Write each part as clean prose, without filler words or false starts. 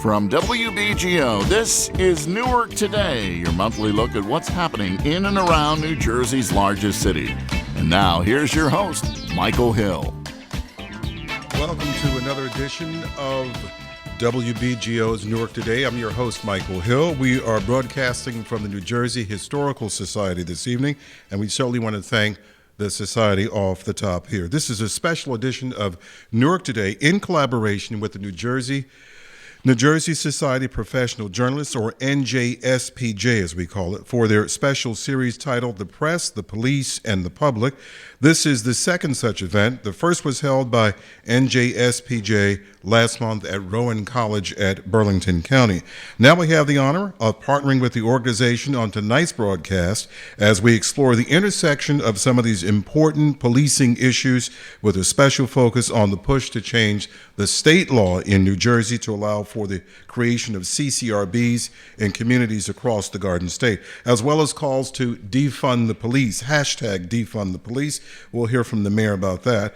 From WBGO, this is Newark Today, your monthly look at what's happening in and around New Jersey's largest city. And now, here's your host, Michael Hill. Welcome to another edition of WBGO's Newark Today. I'm your host, Michael Hill. We are broadcasting from the New Jersey Historical Society this evening, and we certainly want to thank the Society off the top here. This is a special edition of Newark Today in collaboration with the New Jersey Society of Professional Journalists, or NJSPJ as we call it, for their special series titled The Press, the Police, and the Public. This is the second such event. The first was held by NJSPJ last month at Rowan College at Burlington County. Now we have the honor of partnering with the organization on tonight's broadcast as we explore the intersection of some of these important policing issues with a special focus on the push to change the state law in New Jersey to allow for the creation of CCRBs in communities across the Garden State, as well as calls to defund the police, hashtag defund the police. We'll hear from the mayor about that.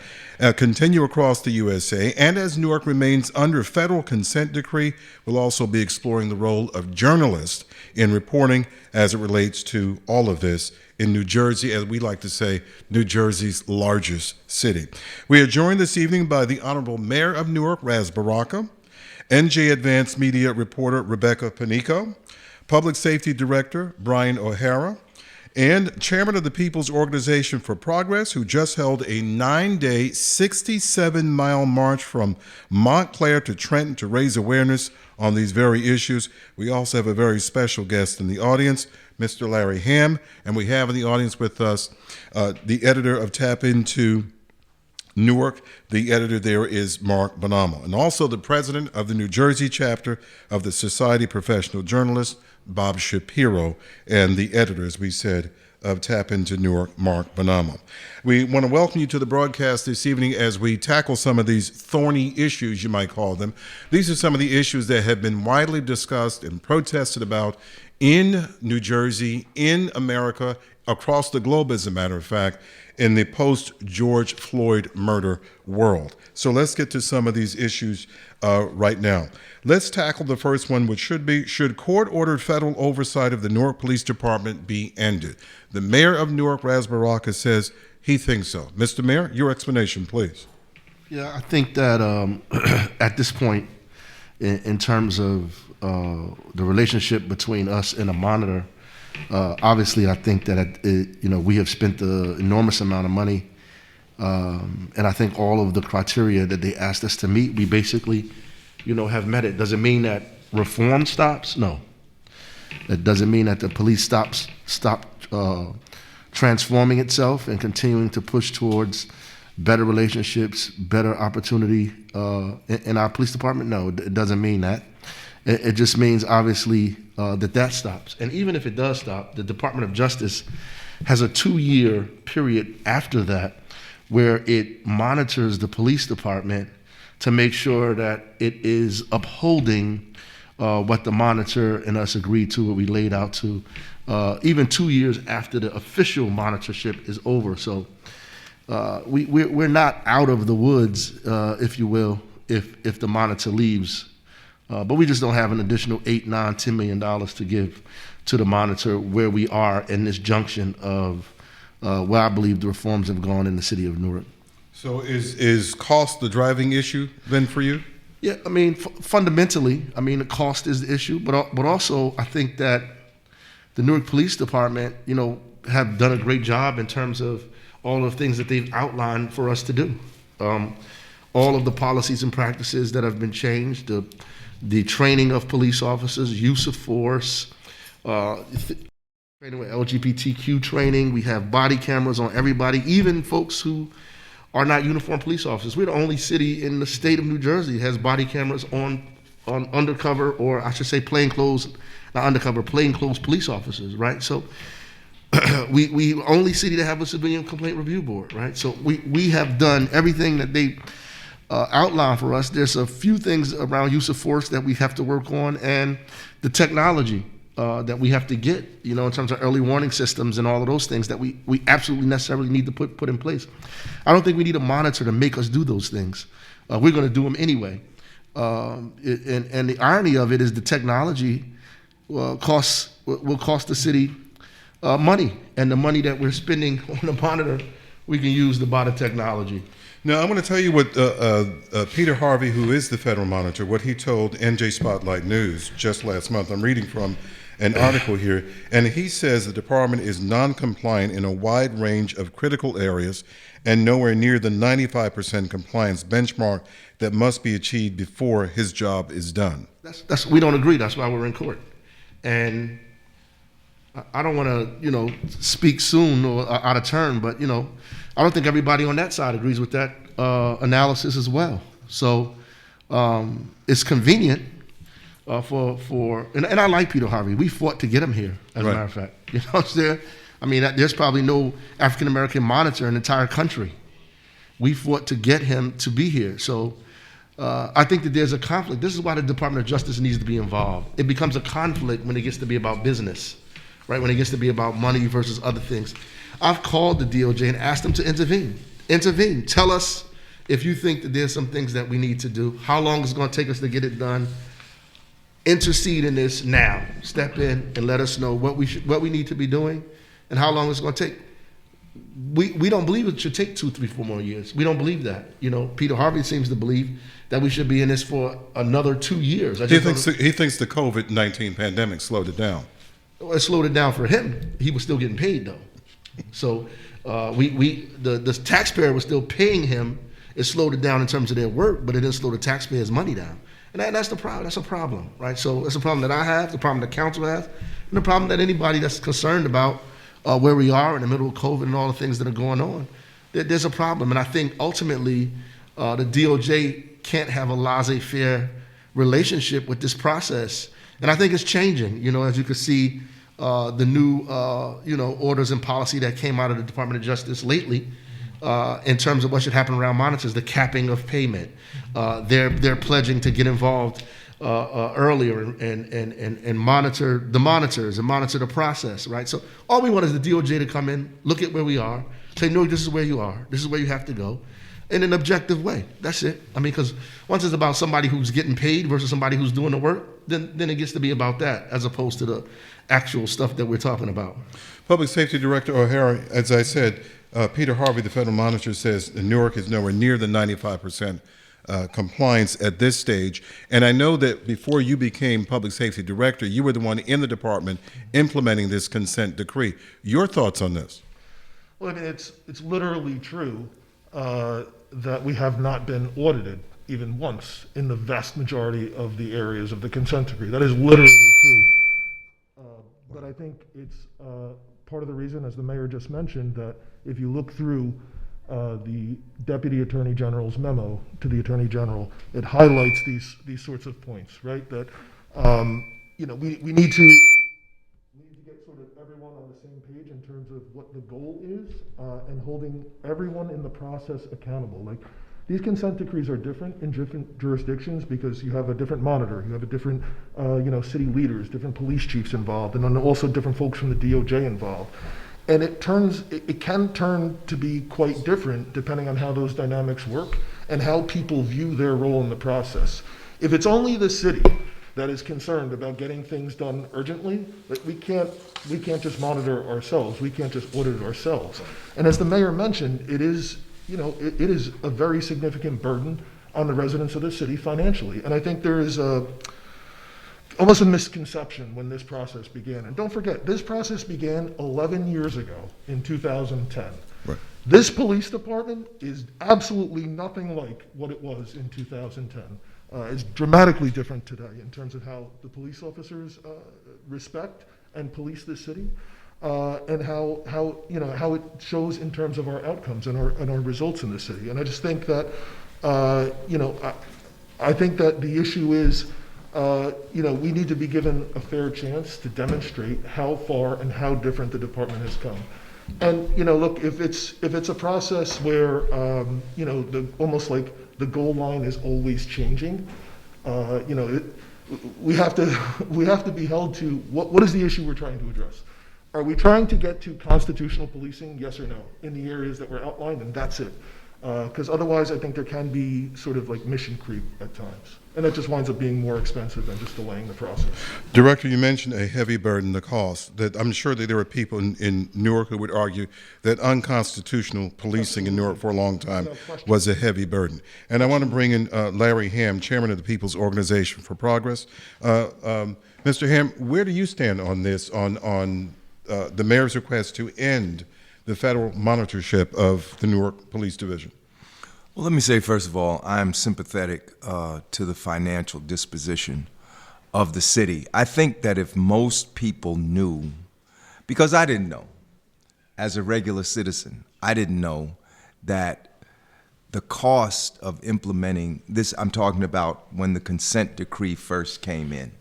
Continue across the USA, and as Newark remains under federal consent decree, we'll also be exploring the role of journalists in reporting as it relates to all of this in New Jersey, as we like to say, New Jersey's largest city. We are joined this evening by the Honorable Mayor of Newark, Ras Baraka, NJ Advanced Media reporter Rebecca Panico, Public Safety Director Brian O'Hara, and Chairman of the People's Organization for Progress, who just held a 9-day, 67-mile march from Montclair to Trenton to raise awareness on these very issues. We also have a very special guest in the audience, Mr. Larry Hamm, and we have in the audience with us the editor of TAPinto Newark. The editor there is Mark Bonamo, and also the president of the New Jersey chapter of the Society of Professional Journalists, Bob Shapiro, and the editor, as we said, of TAPinto Newark, Mark Bonamo. We want to welcome you to the broadcast this evening as we tackle some of these thorny issues, you might call them. These are some of the issues that have been widely discussed and protested about in New Jersey, in America, across the globe, as a matter of fact, in the post-George Floyd murder world. So let's get to some of these issues right now. Let's tackle the first one, which should court-ordered federal oversight of the Newark Police Department be ended? The mayor of Newark, Ras Baraka, says he thinks so. Mr. Mayor, your explanation, please. Yeah, I think that at this point, in terms of the relationship between us and a monitor, obviously I think that we have spent an enormous amount of money, and I think all of the criteria that they asked us to meet, we basically have met it. Does it mean that reform stops? No. That doesn't mean that the police stops transforming itself and continuing to push towards better relationships, better opportunity in our police department. No, it doesn't mean that. It just means, obviously, that stops. And even if it does stop, the Department of Justice has a 2-year period after that where it monitors the police department to make sure that it is upholding what the monitor and us agreed to, what we laid out to, even 2 years after the official monitorship is over. So we're not out of the woods, if you will, if the monitor leaves. But we just don't have an additional $8, $9, $10 million to give to the monitor where we are in this junction of where I believe the reforms have gone in the city of Newark. So is cost the driving issue then for you? Yeah, I mean, fundamentally, the cost is the issue, but also I think that the Newark Police Department, have done a great job in terms of all of the things that they've outlined for us to do. All of the policies and practices that have been changed, the training of police officers, use of force, training with LGBTQ training. We have body cameras on everybody, even folks who are not uniformed police officers. We're the only city in the state of New Jersey that has body cameras on undercover, or I should say plainclothes police officers, right? So we only city to have a civilian complaint review board, right? So we have done everything that they outlined for us. There's a few things around use of force that we have to work on, and the technology that we have to get, in terms of early warning systems and all of those things that we absolutely necessarily need to put in place. I don't think we need a monitor to make us do those things. We're going to do them anyway. And the irony of it is the technology will cost the city money, and the money that we're spending on the monitor, we can use to buy the technology. Now, I'm going to tell you what Peter Harvey, who is the federal monitor, what he told NJ Spotlight News just last month. I'm reading from an article here, and he says the department is non-compliant in a wide range of critical areas and nowhere near the 95% compliance benchmark that must be achieved before his job is done. We don't agree. That's why we're in court. And I don't want to, speak soon or out of turn, but, I don't think everybody on that side agrees with that analysis as well. So it's convenient and I like Peter Harvey. We fought to get him here, as a matter of fact. There's probably no African-American monitor in the entire country. We fought to get him to be here. So I think that there's a conflict. This is why the Department of Justice needs to be involved. It becomes a conflict when it gets to be about business, right? When it gets to be about money versus other things. I've called the DOJ and asked them to intervene. Intervene. Tell us if you think that there's some things that we need to do, how long it's going to take us to get it done. Intercede in this now. Step in and let us know what we need to be doing and how long it's going to take. We don't believe it should take 2, 3, 4 more years. We don't believe that. Peter Harvey seems to believe that we should be in this for another 2 years. He thinks the COVID-19 pandemic slowed it down. Well, it slowed it down for him. He was still getting paid though. So the taxpayer was still paying him. It slowed it down in terms of their work, but it didn't slow the taxpayers' money down. And that's the problem. That's a problem, right? So it's a problem that I have, the problem the council has, and the problem that anybody that's concerned about where we are in the middle of COVID and all the things that are going on. There's a problem, and I think ultimately the DOJ can't have a laissez-faire relationship with this process. And I think it's changing. As you can see, the new orders and policy that came out of the Department of Justice lately in terms of what should happen around monitors, the capping of payment. They're pledging to get involved earlier and monitor the monitors and monitor the process, right? So all we want is the DOJ to come in, look at where we are, say, no, this is where you are, this is where you have to go, in an objective way. That's it. Because once it's about somebody who's getting paid versus somebody who's doing the work, then it gets to be about that as opposed to the actual stuff that we're talking about. Public Safety Director O'Hara, as I said, Peter Harvey, the federal monitor, says Newark is nowhere near the 95% compliance at this stage. And I know that before you became Public Safety Director, you were the one in the department implementing this consent decree. Your thoughts on this? Well, it's literally true that we have not been audited even once in the vast majority of the areas of the consent decree. That is literally true. But I think it's part of the reason, as the mayor just mentioned, that if you look through the Deputy Attorney General's memo to the Attorney General, it highlights these sorts of points, right? That we need to get sort of everyone on the same page in terms of what the goal is and holding everyone in the process accountable. Like, these consent decrees are different in different jurisdictions because you have a different monitor, you have a different, city leaders, different police chiefs involved, and then also different folks from the DOJ involved. And it can turn to be quite different depending on how those dynamics work and how people view their role in the process. If it's only the city that is concerned about getting things done urgently, like we can't just monitor ourselves, we can't just audit ourselves. And as the mayor mentioned, it is a very significant burden on the residents of the city financially. And I think there is almost a misconception when this process began. And don't forget, this process began 11 years ago in 2010. Right. This police department is absolutely nothing like what it was in 2010. It's dramatically different today in terms of how the police officers respect and police the city. And how it shows in terms of our outcomes and our results in the city. And I just think that I think that the issue is we need to be given a fair chance to demonstrate how far and how different the department has come. And look, if it's a process where almost like the goal line is always changing, we have to be held to what is the issue we're trying to address. Are we trying to get to constitutional policing, yes or no, in the areas that were outlined, and that's it? Because otherwise, I think there can be sort of like mission creep at times. And that just winds up being more expensive than just delaying the process. Director, you mentioned a heavy burden, the cost. That I'm sure that there are people in Newark who would argue that unconstitutional policing in Newark for a long time was a heavy burden. And I want to bring in Larry Hamm, chairman of the People's Organization for Progress. Mr. Hamm, where do you stand on this, on the mayor's request to end the federal monitorship of the Newark Police Division? Well, let me say, first of all, I'm sympathetic to the financial disposition of the city. I think that if most people knew, because I didn't know, as a regular citizen, I didn't know that the cost of implementing this, I'm talking about when the consent decree first came in,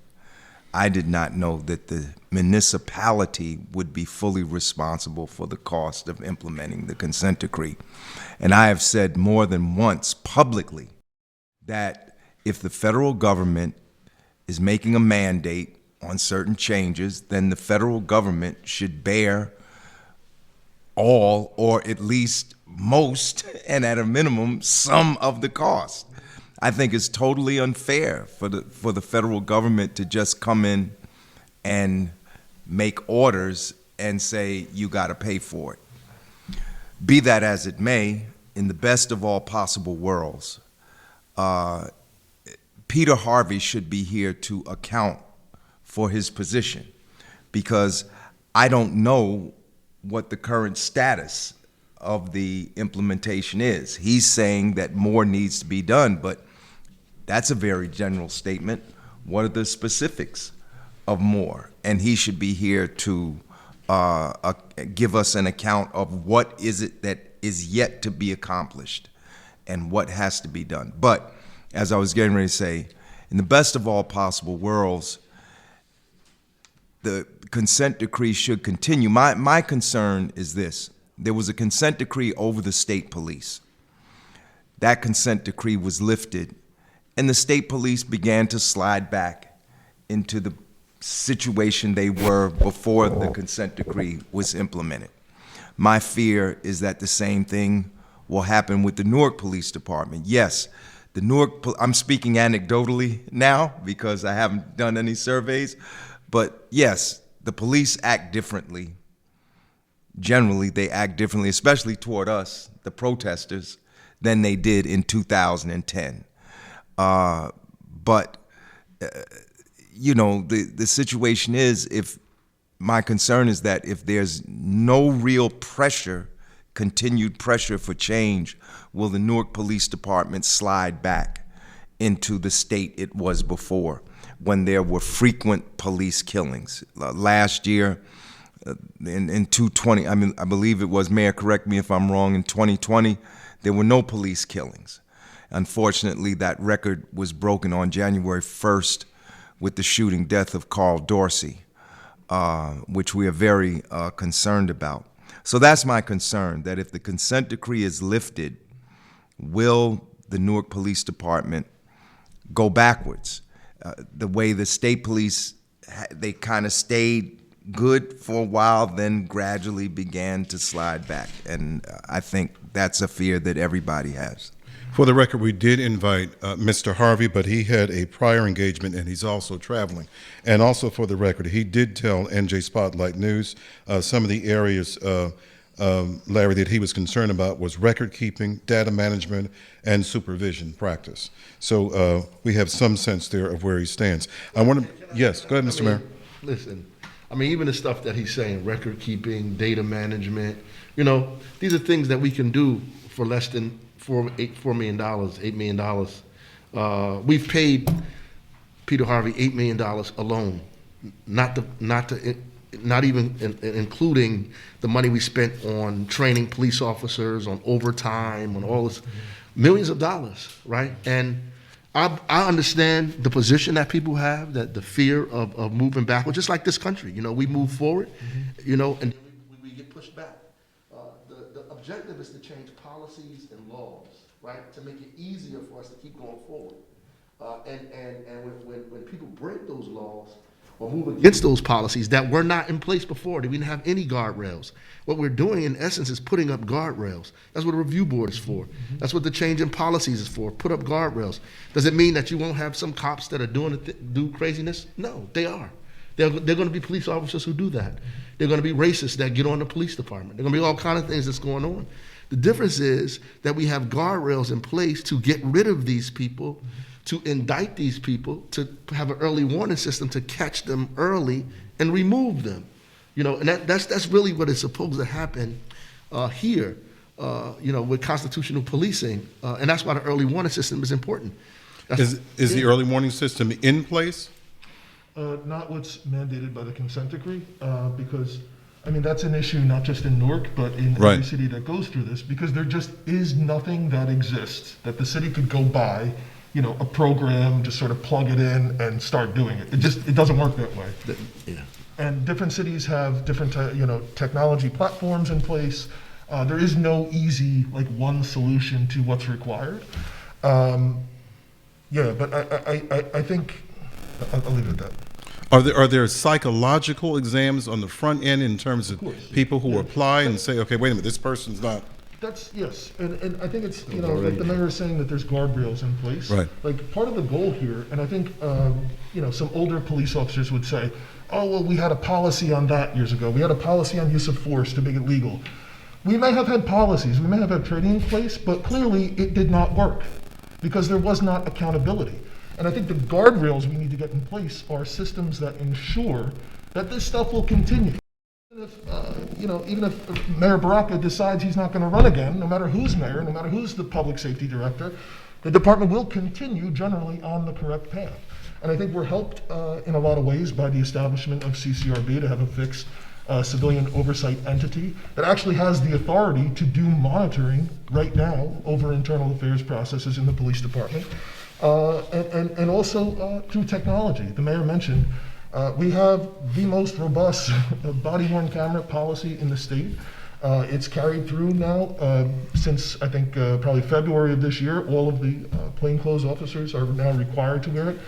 I did not know that the municipality would be fully responsible for the cost of implementing the consent decree. And I have said more than once publicly that if the federal government is making a mandate on certain changes, then the federal government should bear all, or at least most, and at a minimum, some of the cost. I think it's totally unfair for the federal government to just come in and make orders and say you got to pay for it. Be that as it may, in the best of all possible worlds, Peter Harvey should be here to account for his position, because I don't know what the current status of the implementation is. He's saying that more needs to be done, but that's a very general statement. What are the specifics of more? And he should be here to give us an account of what is it that is yet to be accomplished and what has to be done. But as I was getting ready to say, in the best of all possible worlds, the consent decree should continue. My concern is this. There was a consent decree over the state police. That consent decree was lifted, and the state police began to slide back into the situation they were before the consent decree was implemented. My fear is that the same thing will happen with the Newark Police Department. Yes, the Newark, I'm speaking anecdotally now because I haven't done any surveys, but yes, the police act differently. Generally, they act differently, especially toward us, the protesters, than they did in 2010. You know, the situation is, if my concern is that if there's no real pressure, continued pressure for change, will the Newark Police Department slide back into the state it was before, when there were frequent police killings. Last year, in 2020, I believe it was, Mayor, correct me if I'm wrong, in 2020, there were no police killings. Unfortunately, that record was broken on January 1st with the shooting death of Carl Dorsey, which we are very concerned about. So that's my concern, that if the consent decree is lifted, will the Newark Police Department go backwards? The way the state police, they kind of stayed good for a while, then gradually began to slide back. And I think that's a fear that everybody has. For the record, we did invite Mr. Harvey, but he had a prior engagement and he's also traveling. And also for the record, he did tell NJ Spotlight News some of the areas, Larry, that he was concerned about was record keeping, data management, and supervision practice. So we have some sense there of where he stands. I want to, yes, go ahead, Mr. Mayor. Listen, I mean, even the stuff that he's saying, record keeping, data management, you know, these are things that we can do for less than $8 million. We've paid Peter Harvey $8 million alone, not even including the money we spent on training police officers, on overtime, on all this, millions of dollars, right? And I understand the position that people have, that the fear of moving backward, just like this country. You know, we move forward, you know, and we get pushed back. The objective is to change policies and laws, right, to make it easier for us to keep going forward. And when people break those laws, or move against those policies that were not in place before. They didn't have any guardrails. What we're doing, in essence, is putting up guardrails. That's what a review board is for. That's what the change in policies is for, put up guardrails. Does it mean that you won't have some cops that are do craziness? No, they are. They're going to be police officers who do that. They're going to be racists that get on the police department. They're going to be all kinds of things that's going on. The difference is that we have guardrails in place to get rid of these people, to indict these people, to have an early warning system to catch them early and remove them. And that's really what is supposed to happen here, with constitutional policing. And that's why the early warning system is important. Is the early warning system in place? Not what's mandated by the consent decree, because, that's an issue not just in Newark, but in every city that goes through this, because there just is nothing that exists that the city could go buy, a program, just sort of plug it in and start doing it. It doesn't work that way. Yeah. And different cities have different, technology platforms in place. There is no easy, one solution to what's required. But I think I'll leave it at that. Are there psychological exams on the front end in terms of people who apply and say, okay, wait a minute, this person's not? That's, yes, and I think it's, like the mayor is saying that there's guardrails in place. Right. Like, part of the goal here, and I think, some older police officers would say, oh, well, we had a policy on that years ago. We had a policy on use of force to make it legal. We may have had policies, we may have had training in place, but clearly it did not work because there was not accountability. And I think the guardrails we need to get in place are systems that ensure that this stuff will continue. Even if Mayor Baraka decides he's not going to run again, no matter who's mayor, no matter who's the public safety director, the department will continue generally on the correct path. And I think we're helped in a lot of ways by the establishment of CCRB to have a fixed civilian oversight entity that actually has the authority to do monitoring right now over internal affairs processes in the police department. And also through technology. The mayor mentioned we have the most robust body-worn camera policy in the state. It's carried through now since I think probably February of this year. All of the plainclothes officers are now required to wear it.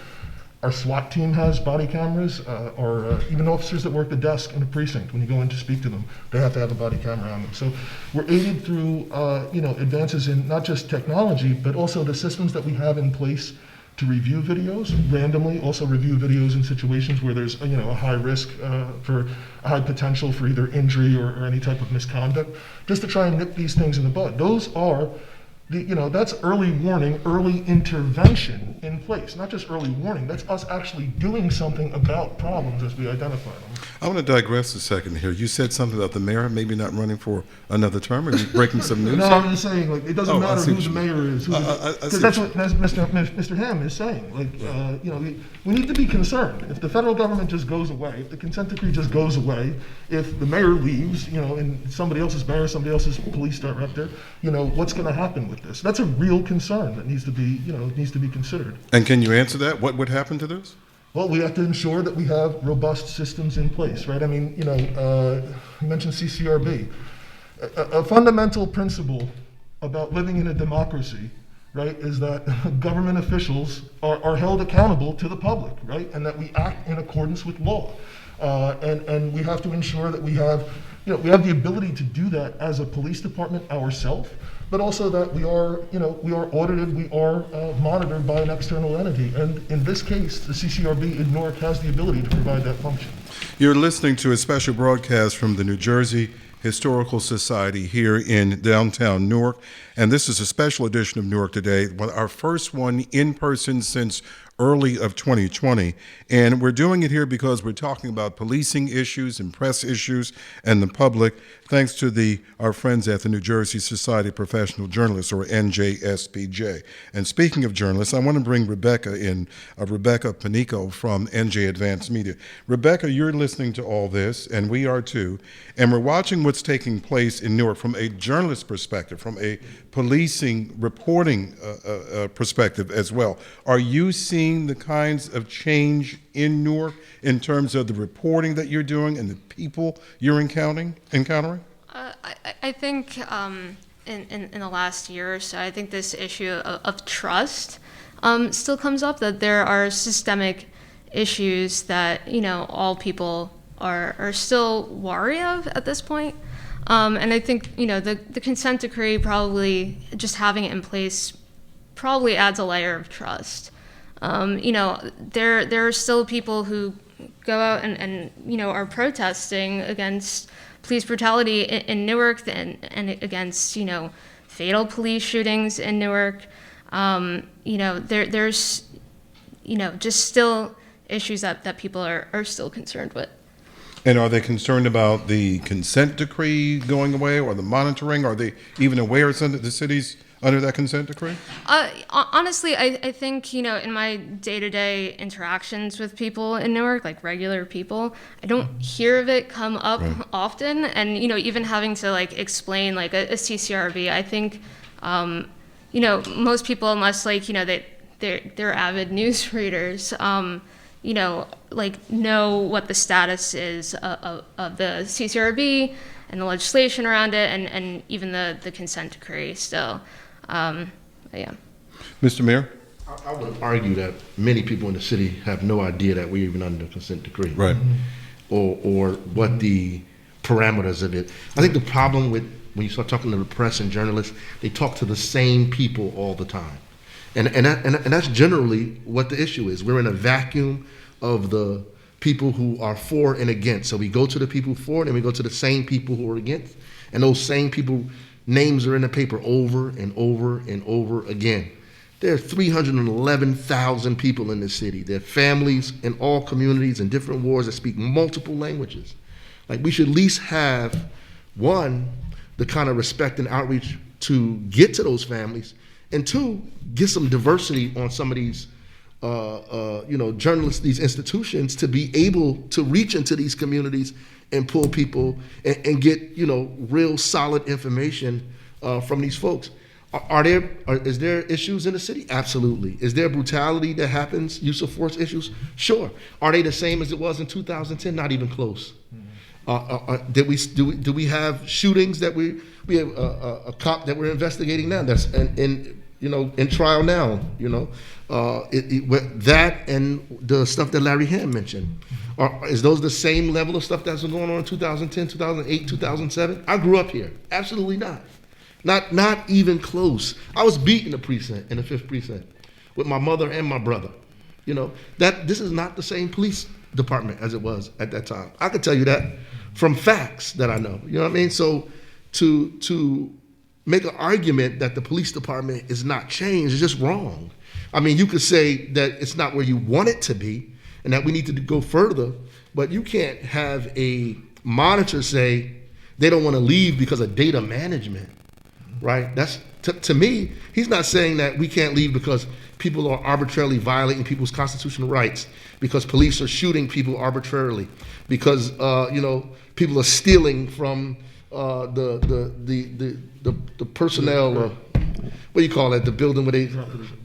Our SWAT team has body cameras, or even officers that work the desk in the precinct. When you go in to speak to them, they have to have a body camera on them. So we're aided through, advances in not just technology, but also the systems that we have in place to review videos randomly. Also review videos in situations where there's, a high risk for a high potential for either injury or any type of misconduct, just to try and nip these things in the bud. Those are that's early warning, early intervention in place. Not just early warning, that's us actually doing something about problems as we identify them. I want to digress a second here. You said something about the mayor maybe not running for another term. Are you breaking some news? No, I'm just saying, it doesn't matter who the mayor is. Because that's what Mr. Hamm is saying. We need to be concerned. If the federal government just goes away, if the consent decree just goes away, if the mayor leaves, and somebody else's mayor, somebody else's police director, what's going to happen with this? That's a real concern that needs to be considered. And can you answer that? What would happen to this? Well, we have to ensure that we have robust systems in place, right? You mentioned CCRB. A fundamental principle about living in a democracy, right, is that government officials are held accountable to the public, right? And that we act in accordance with law. And we have to ensure that we have the ability to do that as a police department ourselves, but also that we are audited, we are monitored by an external entity. And in this case, the CCRB in Newark has the ability to provide that function. You're listening to a special broadcast from the New Jersey Historical Society here in downtown Newark. And this is a special edition of Newark Today, our first one in person since early of 2020. And we're doing it here because we're talking about policing issues and press issues and the public, thanks to our friends at the New Jersey Society of Professional Journalists, or NJSPJ. And speaking of journalists, I want to bring Rebecca in, Rebecca Panico from NJ Advanced Media. Rebecca, you're listening to all this, and we are too, and we're watching what's taking place in Newark from a journalist perspective, from a policing reporting perspective as well. Are you seeing the kinds of change in Newark in terms of the reporting that you're doing and the people you're encountering? I think in the last year or so, I think this issue of trust still comes up, that there are systemic issues that, all people are still wary of at this point. And I think, the consent decree, probably just having it in place probably adds a layer of trust. There are still people who go out and are protesting against police brutality in Newark and against, fatal police shootings in Newark. There's, just still issues that people are still concerned with. And are they concerned about the consent decree going away or the monitoring? Are they even aware of the city's under that consent decree? Honestly, I think, in my day-to-day interactions with people in Newark, like regular people, I don't hear of it come up often. And, even having to explain a CCRB, I think, most people, unless they're avid news readers, know what the status is of the CCRB and the legislation around it, and even the consent decree still. Yeah. Mr. Mayor? I would argue that many people in the city have no idea that we're even under the consent decree. Right. Or what the parameters of it. I think the problem with when you start talking to the press and journalists, they talk to the same people all the time. And that's generally what the issue is. We're in a vacuum of the people who are for and against. So we go to the people for it, and we go to the same people who are against. And those same people, names are in the paper over and over and over again. There are 311,000 people in this city. There are families in all communities and different wards that speak multiple languages. We should at least have, one, the kind of respect and outreach to get to those families, and two, get some diversity on some of these journalists, these institutions, to be able to reach into these communities and pull people and get, real solid information from these folks. Is there issues in the city? Absolutely. Is there brutality that happens, use of force issues? Sure. Are they the same as it was in 2010? Not even close. Do we have shootings that we have a cop that we're investigating now that's in trial now, that and the stuff that Larry Hamm mentioned. Is those the same level of stuff that's going on in 2010, 2008, 2007? I grew up here. Absolutely not. Not even close. I was beat in the precinct, in the 5th precinct, with my mother and my brother. This is not the same police department as it was at that time. I could tell you that from facts that I know. You know what I mean? So to make an argument that the police department is not changed is just wrong. I mean, you could say that it's not where you want it to be and that we need to go further, but you can't have a monitor say they don't want to leave because of data management, right? That's to me, he's not saying that we can't leave because people are arbitrarily violating people's constitutional rights, because police are shooting people arbitrarily, because people are stealing from the personnel, what do you call it? The building where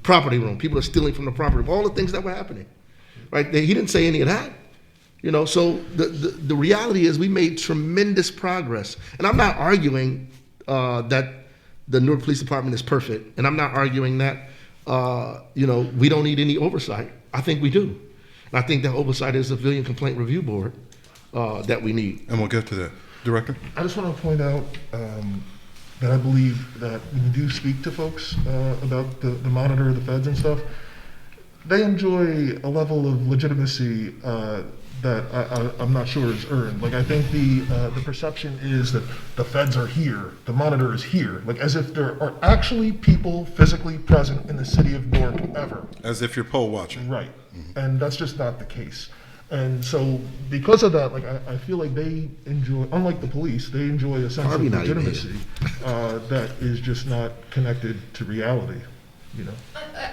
property room. People are stealing from the property room. All the things that were happening, right? He didn't say any of that, So the reality is we made tremendous progress, and I'm not arguing that the Newark Police Department is perfect, and I'm not arguing that we don't need any oversight. I think we do, and I think that oversight is the Civilian Complaint Review Board that we need. And we'll get to that. Director? I just want to point out that I believe that when you do speak to folks about the monitor, the feds and stuff, they enjoy a level of legitimacy that I'm not sure is earned. I think the perception is that the feds are here, the monitor is here, as if there are actually people physically present in the city of Newark ever. As if you're poll watching. Right. Mm-hmm. And that's just not the case. And so because of that, I feel like they enjoy, unlike the police, they enjoy a sense of legitimacy that is just not connected to reality,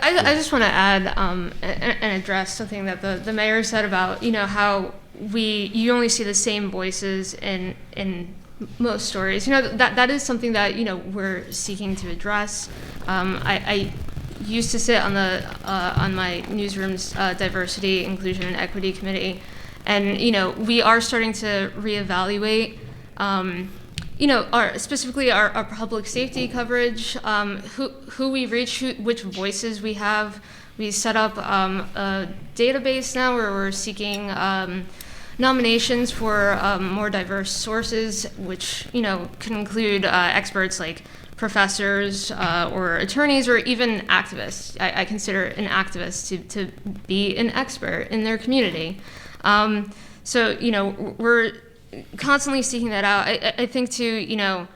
I just want to add and address something that the mayor said about, how you only see the same voices in most stories. That is something that, we're seeking to address. I used to sit on my newsroom's diversity, inclusion, and equity committee, and we are starting to reevaluate, specifically our public safety coverage, who we reach, which voices we have we set up a database now where we're seeking nominations for more diverse sources, which can include experts like professors or attorneys or even activists. I consider an activist to be an expert in their community. So we're constantly seeking that out. I think too,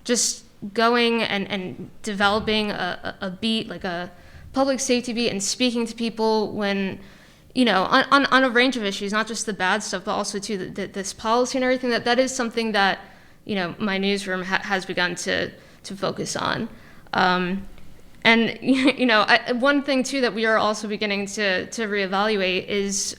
just going and developing a beat, like a public safety beat, and speaking to people when, on a range of issues, not just the bad stuff, but also too this policy and everything, that is something that, my newsroom has begun to focus on. And, one thing too that we are also beginning to reevaluate is,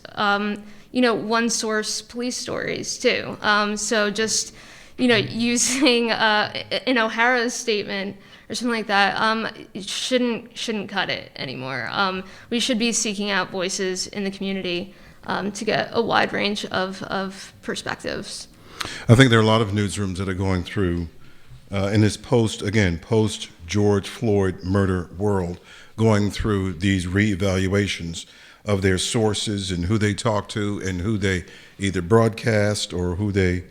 one source police stories too. So just, using an O'Hara's statement or something like that, shouldn't cut it anymore. We should be seeking out voices in the community to get a wide range of perspectives. I think there are a lot of newsrooms that are going through, in this post George Floyd murder world, going through these reevaluations of their sources and who they talk to and who they either broadcast or who they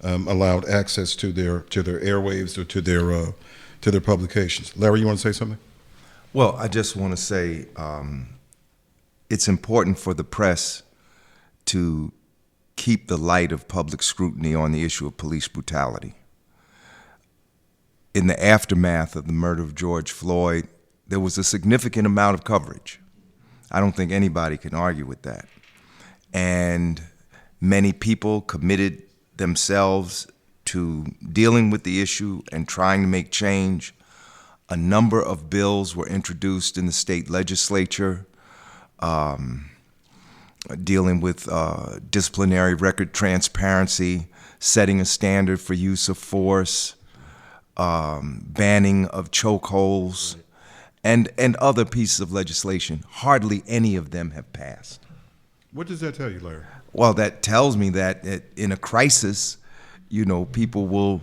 allowed access to their airwaves or to their publications. Larry, you want to say something? Well, I just want to say it's important for the press to keep the light of public scrutiny on the issue of police brutality. In the aftermath of the murder of George Floyd, there was a significant amount of coverage. I don't think anybody can argue with that. And many people committed themselves to dealing with the issue and trying to make change. A number of bills were introduced in the state legislature dealing with disciplinary record transparency, setting a standard for use of force, banning of chokeholds, and other pieces of legislation. Hardly any of them have passed. What does that tell you, Larry? Well, that tells me that in a crisis, people will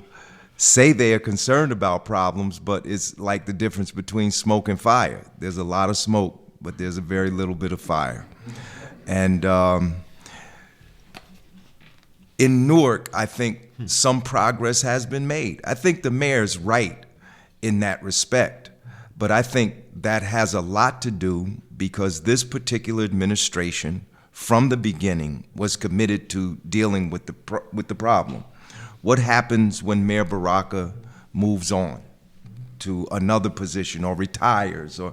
say they are concerned about problems, but it's like the difference between smoke and fire. There's a lot of smoke, but there's a very little bit of fire. And in Newark, I think some progress has been made. I think the mayor's right in that respect, but I think that has a lot to do because this particular administration, from the beginning, was committed to dealing with the problem. What happens when Mayor Baraka moves on to another position or retires or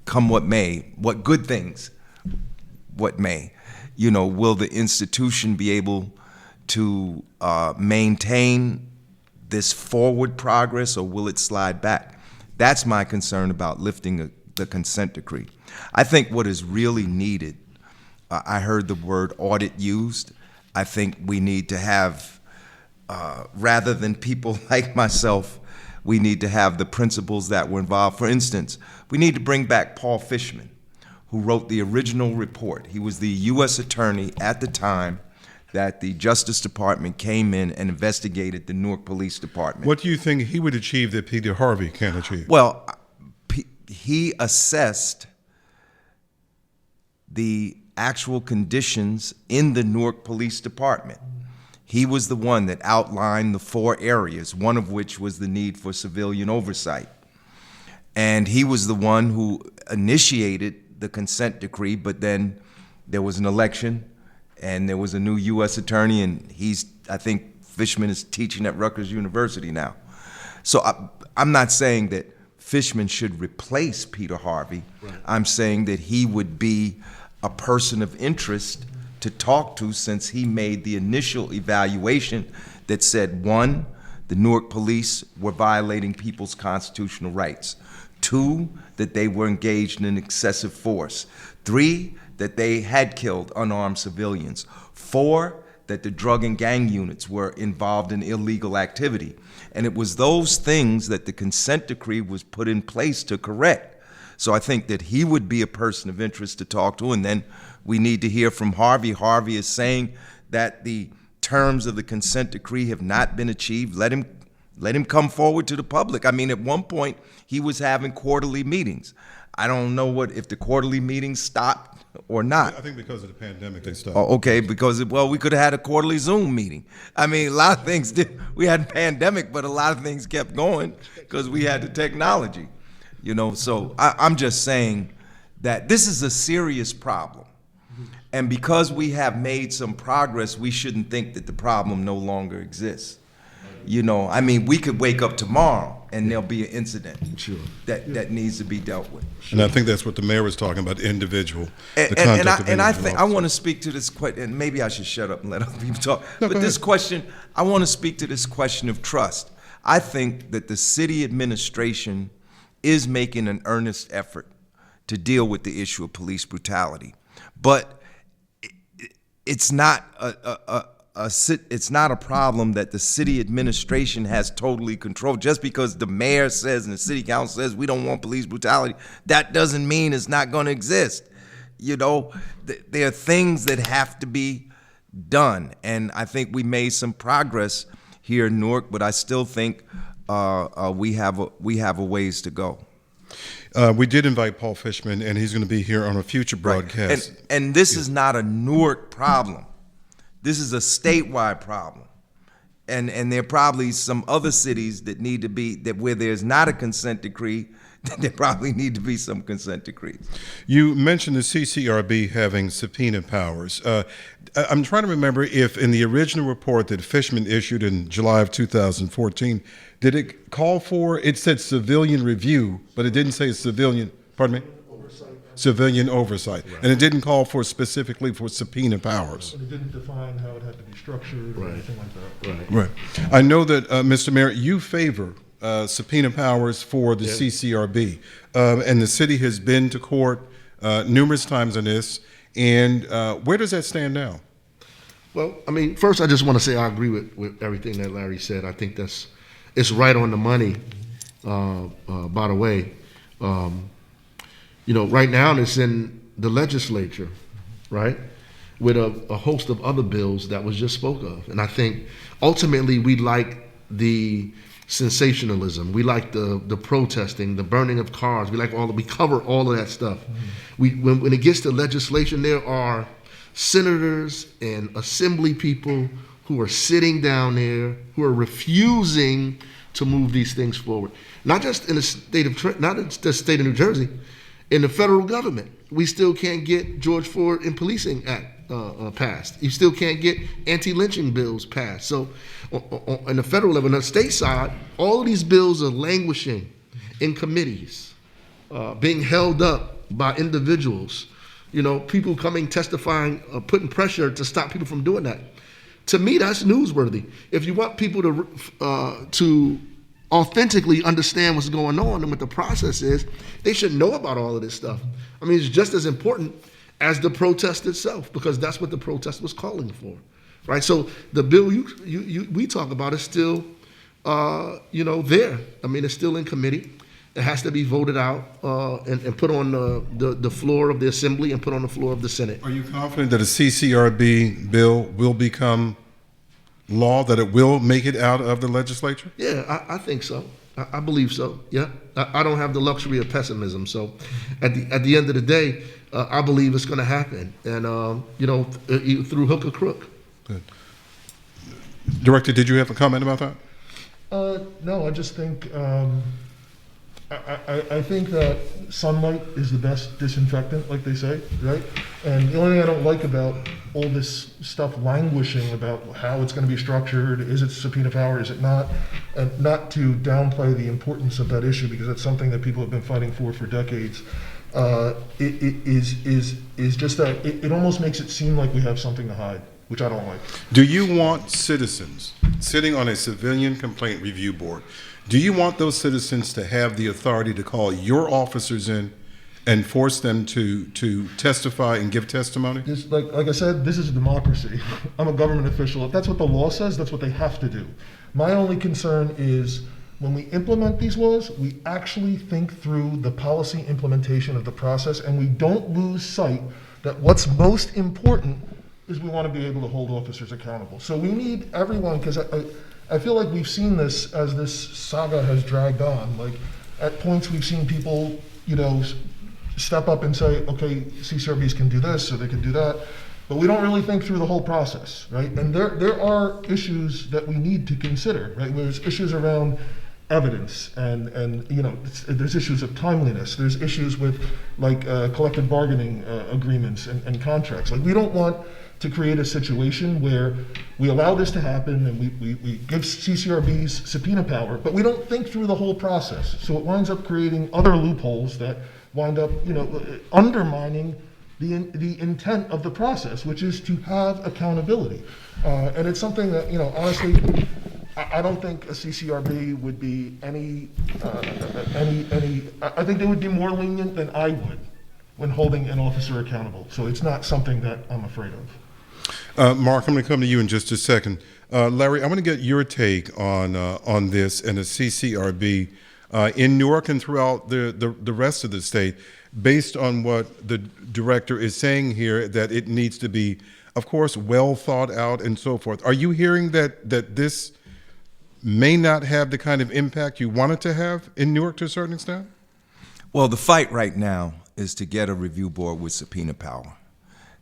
come what may, what good things, what may? Will the institution be able to maintain this forward progress, or will it slide back? That's my concern about lifting the consent decree. I think what is really needed, I heard the word audit used. I think we need to have, rather than people like myself, we need to have the principles that were involved. For instance, we need to bring back Paul Fishman, who wrote the original report. He was the U.S. attorney at the time that the Justice Department came in and investigated the Newark Police Department. What do you think he would achieve that Peter Harvey can't achieve? Well, he assessed the actual conditions in the Newark Police Department. He was the one that outlined the 4 areas, one of which was the need for civilian oversight. And he was the one who initiated the consent decree, but then there was an election and there was a new U.S. attorney, and I think Fishman is teaching at Rutgers University now. So I'm not saying that Fishman should replace Peter Harvey. Right. I'm saying that he would be a person of interest to talk to, since he made the initial evaluation that said, 1, the Newark police were violating people's constitutional rights. 2, that they were engaged in excessive force. 3, that they had killed unarmed civilians. 4, that the drug and gang units were involved in illegal activity. And it was those things that the consent decree was put in place to correct. So I think that he would be a person of interest to talk to, and then we need to hear from Harvey. Harvey is saying that the terms of the consent decree have not been achieved. Let him Let him come forward to the public. I mean, at one point, he was having quarterly meetings. I don't know if the quarterly meetings stopped or not. I think because of the pandemic, they stopped. Oh, okay, because, we could have had a quarterly Zoom meeting. I mean, a lot of things did. We had a pandemic, but a lot of things kept going because we had the technology, So I'm just saying that this is a serious problem. And because we have made some progress, we shouldn't think that the problem no longer exists. We could wake up tomorrow and there'll be an incident that needs to be dealt with. And I think that's what the mayor was talking about, the individual, the And conduct of I individual think I officers. want to speak to this question, and maybe I should shut up and let other people talk. But this question, I want to speak to this question of trust. I think that the city administration is making an earnest effort to deal with the issue of police brutality, but it's not it's not a problem that the city administration has totally controlled. Just because the mayor says and the city council says we don't want police brutality, that doesn't mean it's not going to exist. There are things that have to be done, and I think we made some progress here in Newark, but I still think we have a ways to go. We did invite Paul Fishman, and he's going to be here on a future broadcast. Right. And this is not a Newark problem. This is a statewide problem. And there are probably some other cities that need to be, that where there's not a consent decree, there probably need to be some consent decrees. You mentioned the CCRB having subpoena powers. I'm trying to remember if in the original report that Fishman issued in July of 2014, did it call for, it said civilian review, but it didn't say civilian, pardon me? Civilian oversight. Right. And it didn't call for specifically for subpoena powers. But it didn't define how it had to be structured or anything like that. Right. I know that, Mr. Mayor, you favor subpoena powers for the CCRB. And the city has been to court numerous times on this. And where does that stand now? Well, first I just want to say I agree with everything that Larry said. I think it's right on the money, by the way. Right now it's in the legislature, right, with a host of other bills that was just spoke of. And I think ultimately we like the sensationalism. We like the protesting, the burning of cars. We cover all of that stuff. When it gets to legislation, there are senators and assembly people who are sitting down there, who are refusing to move these things forward. Not just in the state of New Jersey, in the federal government. We still can't get George Floyd and Policing Act passed. You still can't get anti-lynching bills passed. So on the federal level, on the state side, all of these bills are languishing in committees, being held up by individuals, people coming, testifying, putting pressure to stop people from doing that. To me, that's newsworthy. If you want people to authentically understand what's going on and what the process is, they should know about all of this stuff. It's just as important as the protest itself, because that's what the protest was calling for, right? So the bill we talk about is still, there. It's still in committee. It has to be voted out and put on the floor of the Assembly and put on the floor of the Senate. Are you confident that a CCRB bill will become law, that it will make it out of the legislature? Yeah, I think so. I believe so. Yeah, I don't have the luxury of pessimism. So, at the end of the day, I believe it's going to happen, and through hook or crook. Good. Director, did you have a comment about that? No, I just think I think that sunlight is the best disinfectant, like they say, right? And the only thing I don't like about all this stuff languishing about how it's going to be structured, is it subpoena power, is it not, and not to downplay the importance of that issue, because that's something that people have been fighting for decades. It is just that it almost makes it seem like we have something to hide, which I don't like. Do you want citizens sitting on a civilian complaint review board, do you want those citizens to have the authority to call your officers in and force them to testify and give testimony? This, like I said, this is a democracy. I'm a government official. If that's what the law says, that's what they have to do. My only concern is when we implement these laws, we actually think through the policy implementation of the process, and we don't lose sight that what's most important is we want to be able to hold officers accountable. So we need everyone, because I feel like we've seen this as this saga has dragged on. Like, at points we've seen people, step up and say, okay, CCRBs can do this or they can do that, but we don't really think through the whole process, right? And there are issues that we need to consider, right? There's issues around evidence and there's issues of timeliness. There's issues with collective bargaining agreements and contracts. Like, we don't want to create a situation where we allow this to happen and we give CCRBs subpoena power, but we don't think through the whole process. So it winds up creating other loopholes that wind up, undermining the intent of the process, which is to have accountability. And it's something that, honestly, I don't think a CCRB would be I think they would be more lenient than I would when holding an officer accountable. So it's not something that I'm afraid of. Mark, I'm going to come to you in just a second. Larry, I want to get your take on this and the CCRB in Newark and throughout the rest of the state, based on what the director is saying here, that it needs to be, of course, well thought out and so forth. Are you hearing that this may not have the kind of impact you want it to have in Newark to a certain extent? Well, the fight right now is to get a review board with subpoena power.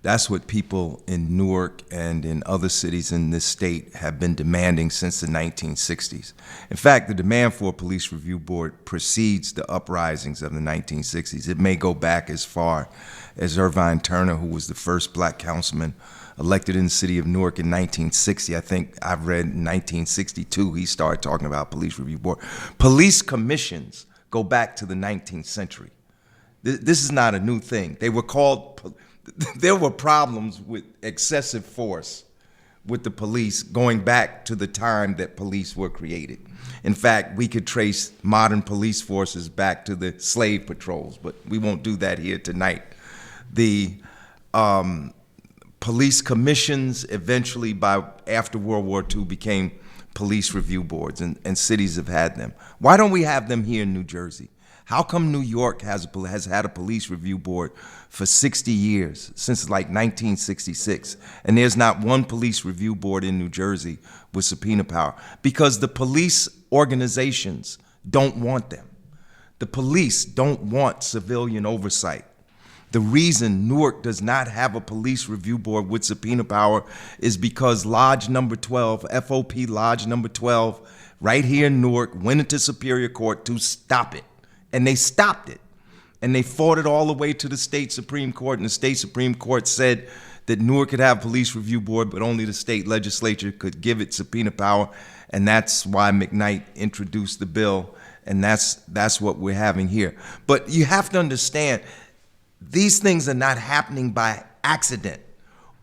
That's what people in Newark and in other cities in this state have been demanding since the 1960s. In fact, the demand for a police review board precedes the uprisings of the 1960s. It may go back as far as Irvine Turner, who was the first black councilman elected in the city of Newark in 1960. I think I've read in 1962 he started talking about police review board. Police commissions go back to the 19th century. This is not a new thing. They were called, there were problems with excessive force with the police going back to the time that police were created. In fact, we could trace modern police forces back to the slave patrols, but we won't do that here tonight. The police commissions eventually, after World War II, became police review boards, and cities have had them. Why don't we have them here in New Jersey? How come New York has had a police review board for 60 years, since like 1966, and there's not one police review board in New Jersey with subpoena power? Because the police organizations don't want them. The police don't want civilian oversight. The reason Newark does not have a police review board with subpoena power is because Lodge Number 12, FOP Lodge Number 12, right here in Newark, went into Superior Court to stop it. And they stopped it. And they fought it all the way to the state Supreme Court, and the state Supreme Court said that Newark could have a police review board, but only the state legislature could give it subpoena power, and that's why McKnight introduced the bill, and that's what we're having here. But you have to understand, these things are not happening by accident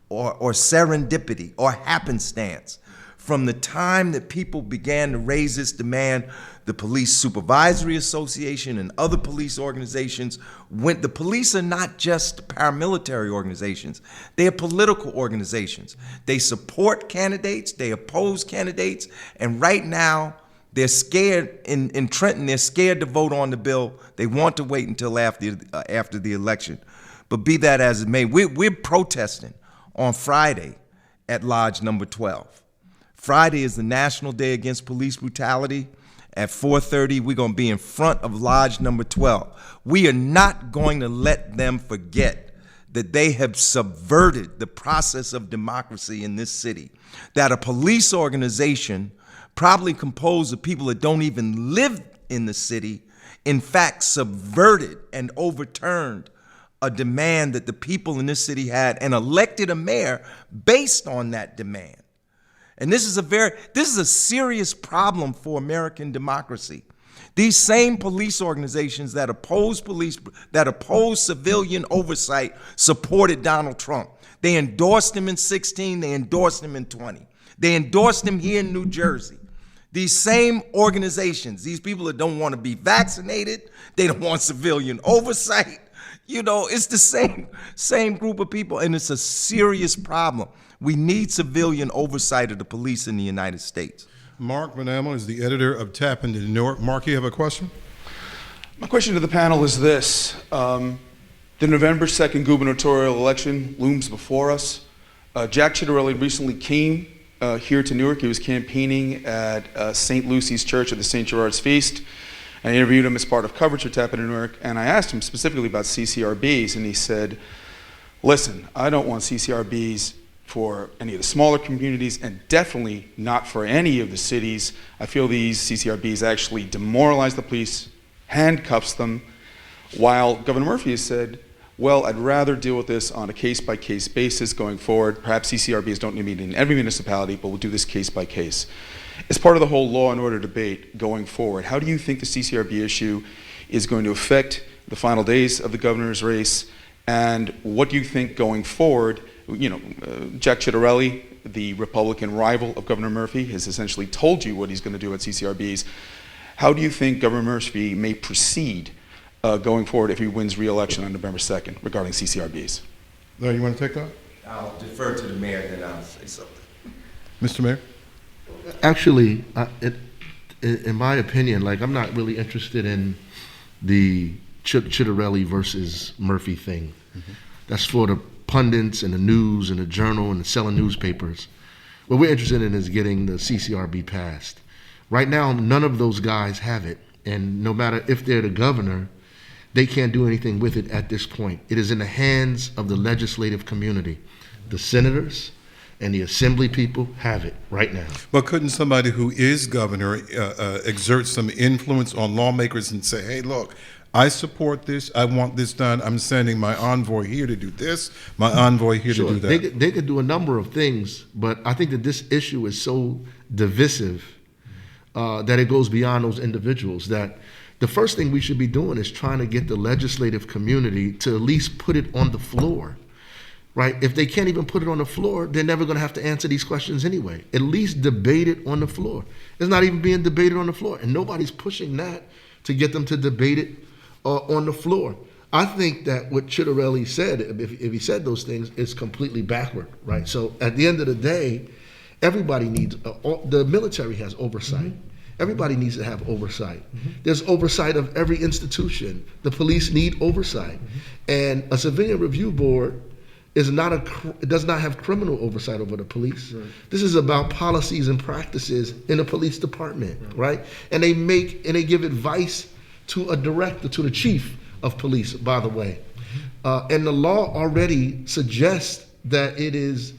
or serendipity or happenstance. From the time that people began to raise this demand, the Police Supervisory Association and other police organizations the police are not just paramilitary organizations. They are political organizations. They support candidates, they oppose candidates, and right now they're scared, in Trenton, they're scared to vote on the bill. They want to wait until after the election. But be that as it may, we're protesting on Friday at Lodge Number 12. Friday is the National Day Against Police Brutality. At 4:30, we're going to be in front of Lodge Number 12. We are not going to let them forget that they have subverted the process of democracy in this city, that a police organization, probably composed of people that don't even live in the city, in fact subverted and overturned a demand that the people in this city had and elected a mayor based on that demand. And this is a serious problem for American democracy. These same police organizations that oppose civilian oversight supported Donald Trump. They endorsed him in 2016, they endorsed him in 2020. They endorsed him here in New Jersey. These same organizations, these people that don't want to be vaccinated, they don't want civilian oversight. It's the same group of people, and it's a serious problem. We need civilian oversight of the police in the United States. Mark Bonamo is the editor of TAPinto Newark. Mark, you have a question? My question to the panel is this. The November 2nd gubernatorial election looms before us. Jack Chitterelli recently came here to Newark. He was campaigning at St. Lucy's Church at the St. Gerard's Feast. I interviewed him as part of coverage for TAPinto Newark, and I asked him specifically about CCRBs, and he said, listen, I don't want CCRBs for any of the smaller communities, and definitely not for any of the cities. I feel these CCRBs actually demoralize the police, handcuffs them, while Governor Murphy has said, well, I'd rather deal with this on a case-by-case basis going forward. Perhaps CCRBs don't need to meet in every municipality, but we'll do this case by case. As part of the whole law and order debate going forward, how do you think the CCRB issue is going to affect the final days of the governor's race? And what do you think going forward? Jack Chitterelli, the Republican rival of Governor Murphy, has essentially told you what he's going to do at CCRBs. How do you think Governor Murphy may proceed going forward if he wins re-election on November 2nd regarding CCRBs? Larry, you want to take that? I'll defer to the mayor, then I'll say something. Mr. Mayor? Actually, in my opinion, I'm not really interested in the Chitterelli versus Murphy thing. Mm-hmm. That's for the pundits and the news and the journal and the selling newspapers. What we're interested in is getting the CCRB passed. Right now, none of those guys have it, and no matter if they're the governor, they can't do anything with it at this point. It is in the hands of the legislative community. The senators and the assembly people have it right now. But couldn't somebody who is governor exert some influence on lawmakers and say, hey, look, I support this, I want this done, I'm sending my envoy here to do this, my envoy here to do that? They could do a number of things, but I think that this issue is so divisive that it goes beyond those individuals, that the first thing we should be doing is trying to get the legislative community to at least put it on the floor, right? If they can't even put it on the floor, they're never going to have to answer these questions anyway. At least debate it on the floor. It's not even being debated on the floor, and nobody's pushing that to get them to debate it on the floor. I think that what Chitterelli said, if he said those things, is completely backward, right? So at the end of the day, everybody needs, the military has oversight. Mm-hmm. Everybody needs to have oversight. Mm-hmm. There's oversight of every institution. The police need oversight. Mm-hmm. And a civilian review board is not it does not have criminal oversight over the police. Right. This is about policies and practices in the police department, right? And they give advice to a director, to the chief of police, by the way. Mm-hmm. And the law already suggests that it is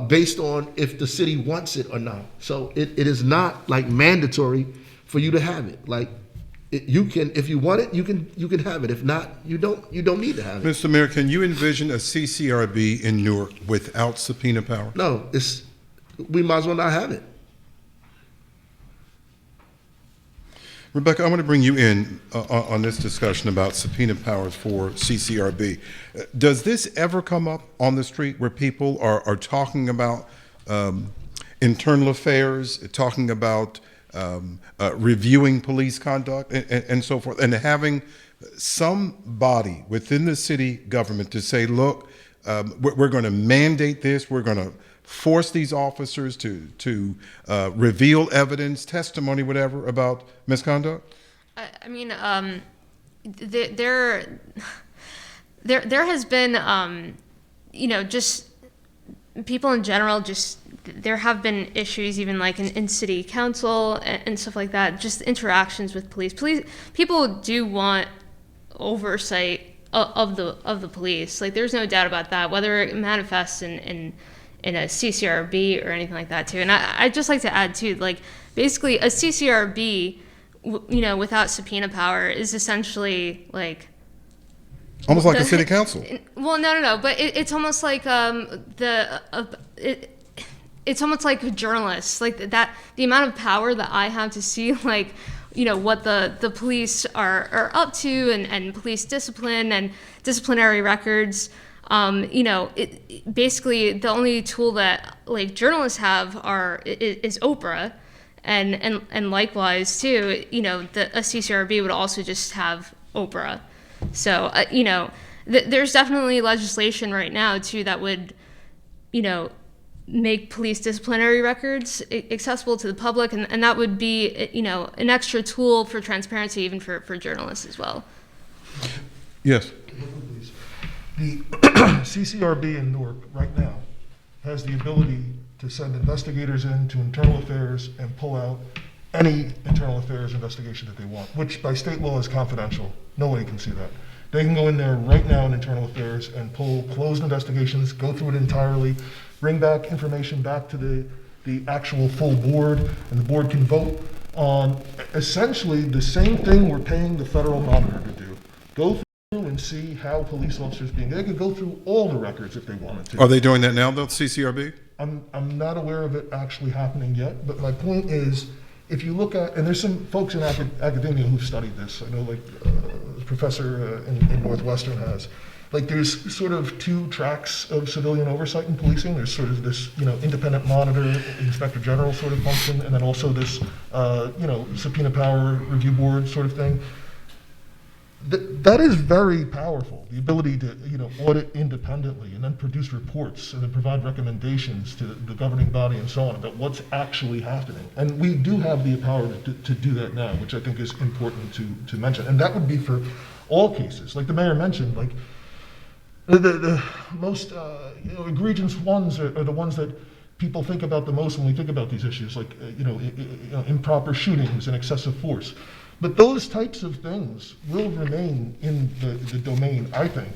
based on if the city wants it or not. So it is not mandatory for you to have it. You can, if you want it, you can have it. If not, you don't need to have it. Mr. Mayor, can you envision a CCRB in Newark without subpoena power? No, we might as well not have it. Rebecca, I want to bring you in on this discussion about subpoena powers for CCRB. Does this ever come up on the street where people are talking about internal affairs, talking about reviewing police conduct and so forth, and having somebody within the city government to say, look, we're going to mandate this, we're going to force these officers to reveal evidence, testimony, whatever, about misconduct? I mean, there has been, just people in general, there have been issues even in city council and stuff like that, just interactions with police. People do want oversight of the police. There's no doubt about that, whether it manifests in a CCRB or anything like that too. And I'd just like to add too, basically a CCRB, without subpoena power is essentially almost like a city council. Well, no, but it's almost like it's almost like journalists, that the amount of power that I have to see what the police are up to and police discipline and disciplinary records. Basically the only tool that journalists have is Oprah, and likewise too, a CCRB would also just have Oprah. So there's definitely legislation right now too that would, make police disciplinary records accessible to the public, and that would be, an extra tool for transparency even for journalists as well. Yes. The CCRB in Newark right now has the ability to send investigators into internal affairs and pull out any internal affairs investigation that they want, which by state law is confidential. Nobody can see that. They can go in there right now in internal affairs and pull closed investigations, go through it entirely, bring back information back to the actual full board, and the board can vote on essentially the same thing we're paying the federal monitor to do. Go through and see how police officers being, they could go through all the records if they wanted to. Are they doing that now, though, CCRB? I'm not aware of it actually happening yet, but my point is, if you look at, and there's some folks in academia who've studied this, I know like a professor in Northwestern has, like there's sort of two tracks of civilian oversight in policing. There's sort of this, independent monitor, inspector general sort of function, and then also this, subpoena power review board sort of thing. That is very powerful, the ability to audit independently and then produce reports and then provide recommendations to the governing body and so on about what's actually happening. And we do have the power to do that now, which I think is important to mention. And that would be for all cases. Like the mayor mentioned, like the most egregious ones are the ones that people think about the most when we think about these issues, like improper shootings and excessive force. But those types of things will remain in the domain, I think,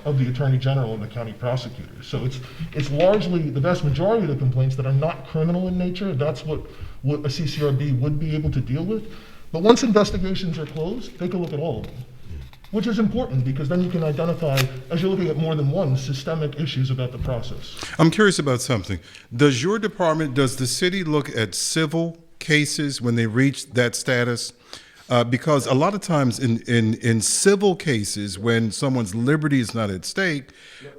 of the Attorney General and the county prosecutors. So it's largely the vast majority of the complaints that are not criminal in nature. That's what a CCRB would be able to deal with. But once investigations are closed, take a look at all of them, which is important because then you can identify, as you're looking at more than one, systemic issues about the process. I'm curious about something. Does your department, does the city look at civil cases when they reach that status? Because a lot of times in civil cases, when someone's liberty is not at stake,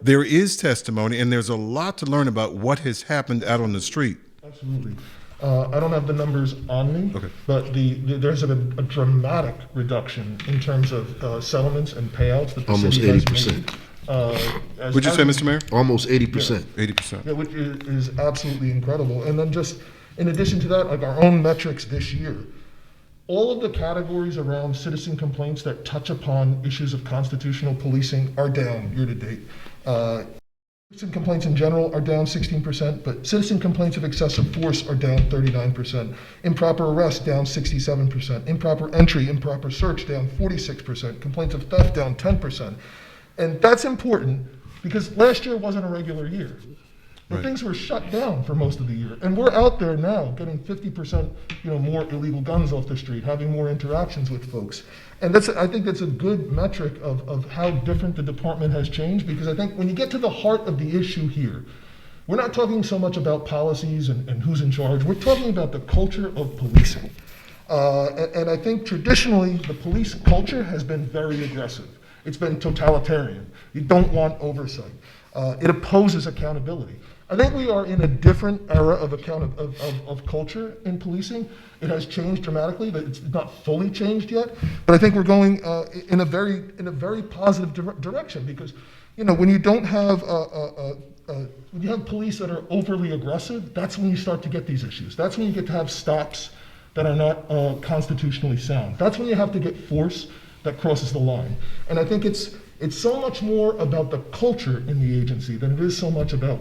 there is testimony, and there's a lot to learn about what has happened out on the street. Absolutely. I don't have the numbers on me, okay, but there's a dramatic reduction in terms of settlements and payouts that the almost city has 80%. made. Would you say, Mr. Mayor? Almost 80%. 80%. Yeah, which is absolutely incredible. And then just in addition to that, like our own metrics this year, all of the categories around citizen complaints that touch upon issues of constitutional policing are down year to date. Citizen complaints in general are down 16%, but citizen complaints of excessive force are down 39%. Improper arrest down 67%. Improper entry, improper search down 46%. Complaints of theft down 10%. And that's important because last year wasn't a regular year. But things were shut down for most of the year. And we're out there now getting 50% more illegal guns off the street, having more interactions with folks. And I think that's a good metric of how different the department has changed, because I think when you get to the heart of the issue here, we're not talking so much about policies and who's in charge. We're talking about the culture of policing. And I think traditionally the police culture has been very aggressive. It's been totalitarian. You don't want oversight. It opposes accountability. I think we are in a different era of culture in policing. It has changed dramatically, but it's not fully changed yet. But I think we're going in a very positive direction, because when you don't have when you have police that are overly aggressive, that's when you start to get these issues. That's when you get to have stops that are not constitutionally sound. That's when you have to get force that crosses the line. And I think it's so much more about the culture in the agency than it is so much about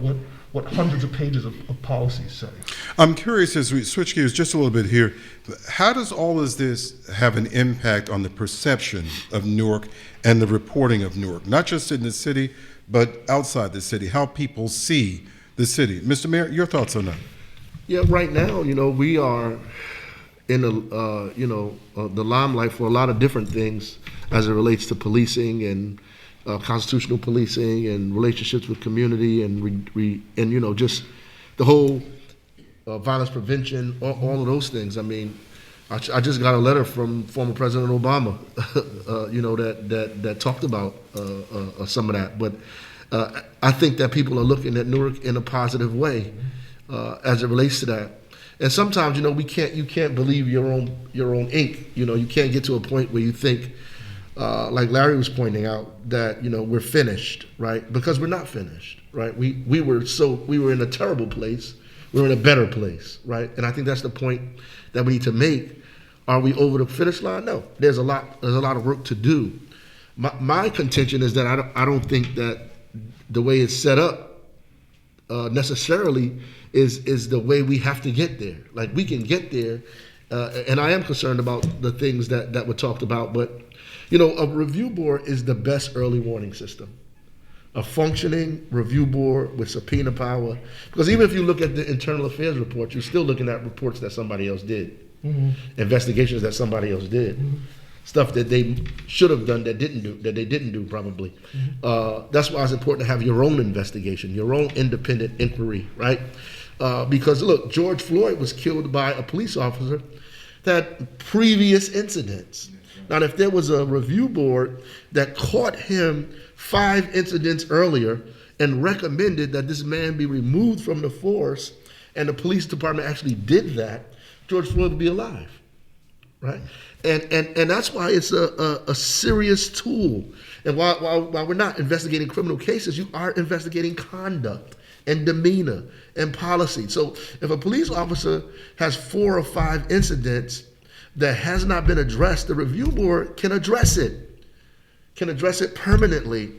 what hundreds of pages of policies say. I'm curious, as we switch gears just a little bit here, how does all of this have an impact on the perception of Newark and the reporting of Newark, not just in the city, but outside the city, how people see the city? Mr. Mayor, your thoughts on that? Yeah, right now, we are in the limelight for a lot of different things as it relates to policing and constitutional policing and relationships with community and just the whole violence prevention, all of those things. I mean, I just got a letter from former President Obama, that talked about some of that. But I think that people are looking at Newark in a positive way as it relates to that. And sometimes, you can't believe your own ink. You can't get to a point where you think, like Larry was pointing out, that we're finished, right? Because we're not finished, right? We were in a terrible place. We're in a better place, right? And I think that's the point that we need to make. Are we over the finish line? No. There's a lot of work to do. My contention is that I don't think that the way it's set up necessarily is the way we have to get there. Like, we can get there, and I am concerned about the things that were talked about, but a review board is the best early warning system. A functioning review board with subpoena power, because even if you look at the internal affairs report, you're still looking at reports that somebody else did, investigations that somebody else did, stuff that they should have done that they didn't do probably. That's why it's important to have your own investigation, your own independent inquiry, right? Because look, George Floyd was killed by a police officer that had previous incidents. Now, if there was a review board that caught him 5 incidents earlier and recommended that this man be removed from the force, and the police department actually did that, George Floyd would be alive, right? And that's why it's a serious tool. And while we're not investigating criminal cases, you are investigating conduct and demeanor and policy. So if a police officer has 4 or 5 incidents that has not been addressed, the review board can address it permanently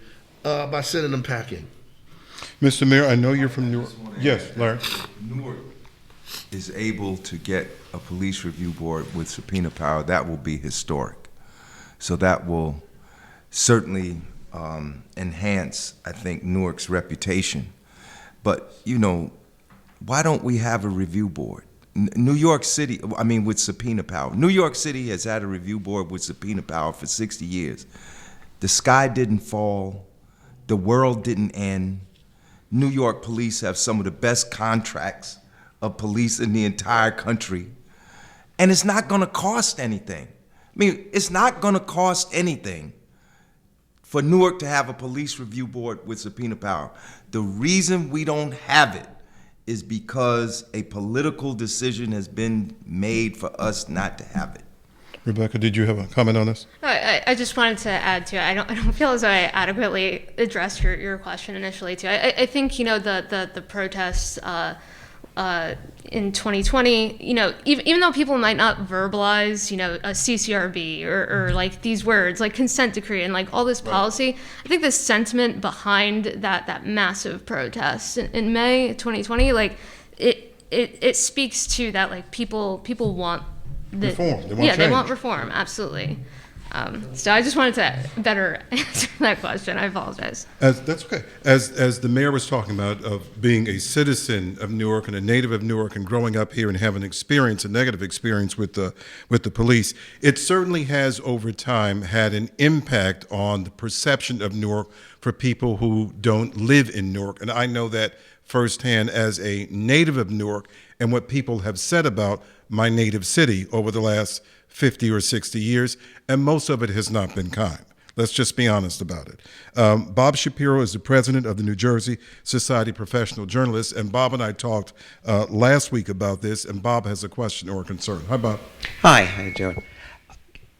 by sending them packing. Mr. Mayor, I know you're from Newark. Yes, Larry. Newark is able to get a police review board with subpoena power, that will be historic. So that will certainly enhance, I think, Newark's reputation. But, why don't we have a review board? New York City, with subpoena power. New York City has had a review board with subpoena power for 60 years. The sky didn't fall. The world didn't end. New York police have some of the best contracts of police in the entire country. And it's not going to cost anything. It's not going to cost anything for Newark to have a police review board with subpoena power. The reason we don't have it is because a political decision has been made for us not to have it. Rebecca, did you have a comment on this? I just wanted to add to it. I don't feel as though I adequately addressed your question initially too. I think the protests in 2020, even though people might not verbalize, a CCRB or like these words like consent decree and like all this policy, I think the sentiment behind that massive protest in May 2020, like it speaks to that, like people want reform. They want change. They want reform, absolutely. So I just wanted to better answer that question. I apologize. That's okay. As the mayor was talking about, of being a citizen of Newark and a native of Newark and growing up here and having a negative experience with the police, it certainly has over time had an impact on the perception of Newark for people who don't live in Newark. And I know that firsthand as a native of Newark and what people have said about my native city over the last 50 or 60 years, and most of it has not been kind. Let's just be honest about it. Bob Shapiro is the president of the New Jersey Society of Professional Journalists, and Bob and I talked last week about this, and Bob has a question or a concern. Hi, Bob. Hi, how you doing?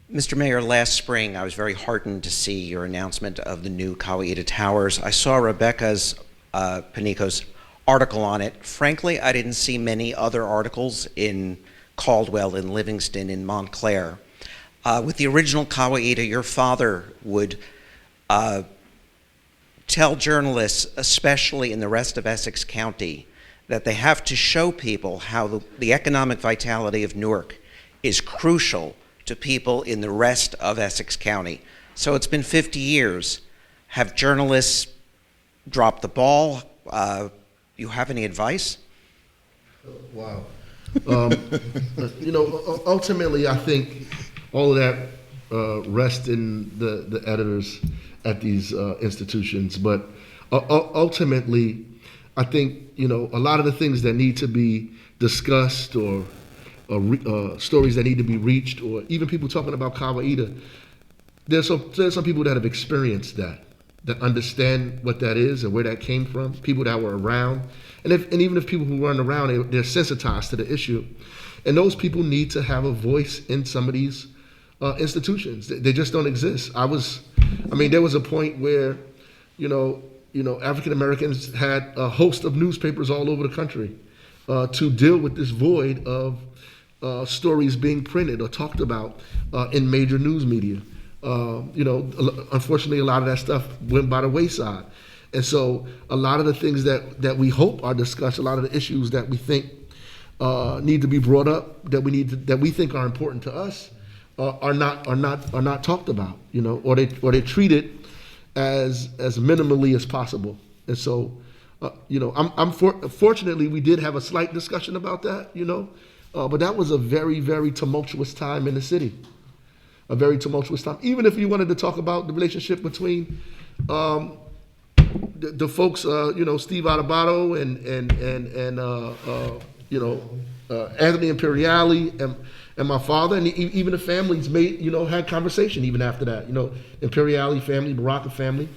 Mr. Mayor, last spring I was very heartened to see your announcement of the new Kawaida Towers. I saw Rebecca's, Panico's article on it. Frankly, I didn't see many other articles in Caldwell, in Livingston, in Montclair. With the original Kawaida, your father would tell journalists, especially in the rest of Essex County, that they have to show people how the economic vitality of Newark is crucial to people in the rest of Essex County. So it's been 50 years. Have journalists dropped the ball? You have any advice? Wow. Ultimately, I think all of that rests in the editors at these institutions. But ultimately, I think, a lot of the things that need to be discussed or stories that need to be reached, or even people talking about Kawaida, there's some people that have experienced that understand what that is and where that came from, people that were around. And even if people who weren't around, they're sensitized to the issue. And those people need to have a voice in some of these institutions. They just don't exist. There was a point where, African Americans had a host of newspapers all over the country to deal with this void of stories being printed or talked about in major news media. Unfortunately, a lot of that stuff went by the wayside. And so a lot of the things that we hope are discussed, a lot of the issues that we think need to be brought up, that we think are important to us, are not talked about, or they're treated as minimally as possible. And so, fortunately, we did have a slight discussion about that, but that was a very, very tumultuous time in the city. A very tumultuous time. Even if you wanted to talk about the relationship between the folks, Steve Adubato and Anthony Imperiali and my father, and even the families had conversation even after that. Imperiali family, Baraka family,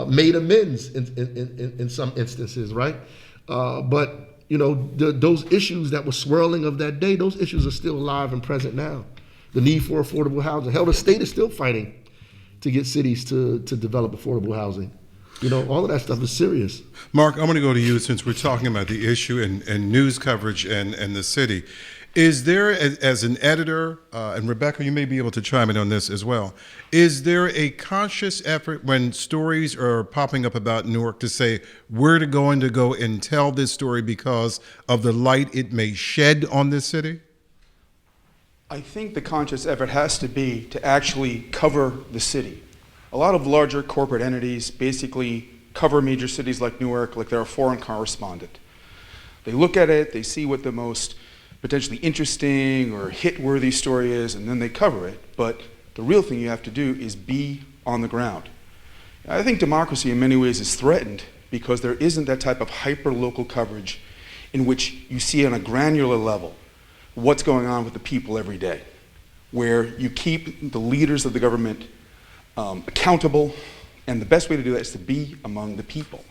made amends in some instances, right? But those issues that were swirling of that day, those issues are still alive and present now. The need for affordable housing. Hell, the state is still fighting to get cities to develop affordable housing. All of that stuff is serious. Mark, I'm going to go to you since we're talking about the issue and news coverage and the city. Is there, as an editor, and Rebecca, you may be able to chime in on this as well, is there a conscious effort when stories are popping up about Newark to say, we're going to go and tell this story because of the light it may shed on this city? I think the conscious effort has to be to actually cover the city. A lot of larger corporate entities basically cover major cities like Newark like they're a foreign correspondent. They look at it, they see what the most potentially interesting or hit-worthy story is, and then they cover it. But the real thing you have to do is be on the ground. I think democracy in many ways is threatened because there isn't that type of hyper-local coverage in which you see on a granular level what's going on with the people every day, where you keep the leaders of the government accountable, and the best way to do that is to be among the people.